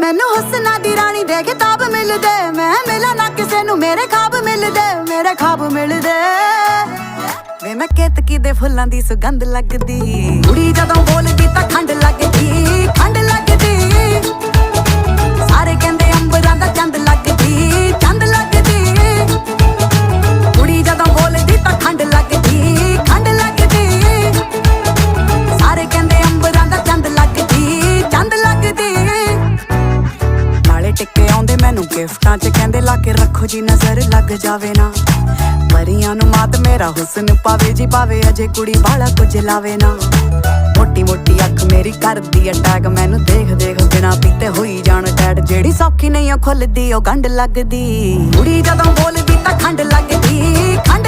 ਮੈਨੂੰ ਹੁਸਨਾ ਦੀ ਰਾਣੀ ਦੇ ਕਿਤਾਬ ਮਿਲਦੇ, ਮੈਂ ਮਿਲਾਂ ਨਾ ਕਿਸੇ ਨੂੰ ਮੇਰੇ ਖਾਬ ਮਿਲਦੇ, ਮੇਰੇ ਖਾਬ ਮਿਲਦੇ। ਵੇ ਮੈਂ ਕੇਤਕੀ ਦੇ ਫੁੱਲਾਂ ਦੀ ਸੁਗੰਧ ਲੱਗਦੀ, ਕੁੜੀ ਜਦੋਂ ਬੋਲਦੀ ਤਾਂ ਖੰਡ ਲੱਗਦੀ, ਖੰਡ ਲੱਗਦੀ। ਸਾਰੇ ਕਹਿੰਦੇ ਅੰਬਰਾਂ ਦਾ ਚੰਦ ਲੱਗਦੀ, ਚੰਦ ਲੱਗਦੀ। ਕੁੜੀ ਜਦੋਂ ਬੋਲਦੀ ਤਾਂ ਖੰਡ ਲੱਗਦੀ, ਖੰਡ ਲੱਗਦੀ। ਸਾਰੇ ਕਹਿੰਦੇ ਅੰਬਰਾਂ ਦਾ ਚੰਦ ਲੱਗਦੀ, ਚੰਦ ਲੱਗਦੀ। ਨਾਲੇ ਟਿੱਕੇ ਆਉਂਦੇ ਮੈਨੂੰ ਗਿਫਟਾਂ 'ਚ, ਕਹਿੰਦੇ ਲਾ ਕੇ ਰੱਖੋ ਜੀ ਨਜ਼ਰ ਲੱਗ ਜਾਵੇ ਨਾ। ਪਰੀਆਂ ਨੂੰ ਮਾਤ ਮੇਰਾ ਹੁਸਨ ਪਾਵੇ ਜੀ ਪਾਵੇ, ਅਜੇ ਕੁੜੀ ਵਾਲਾ ਕੁਝ ਲਾਵੇ ਨਾ। ਮੋਟੀ ਮੋਟੀ ਅੱਖ ਮੇਰੀ ਕਰਦੀ ਅਟੈਕ, ਮੈਨੂੰ ਦੇਖ ਦੇਖ ਬਿਨਾ ਪੀਤੇ ਹੋਈ ਜਾਣ ਟੈਟ। ਜਿਹੜੀ ਸੌਖੀ ਨਹੀਂ ਉਹ ਖੁੱਲਦੀ ਉਹ ਗੰਢ ਲੱਗਦੀ, ਕੁੜੀ ਜਦੋਂ ਬੋਲਦੀ ਤਾਂ ਖੰਡ ਲੱਗਦੀ, ਖੰਡ।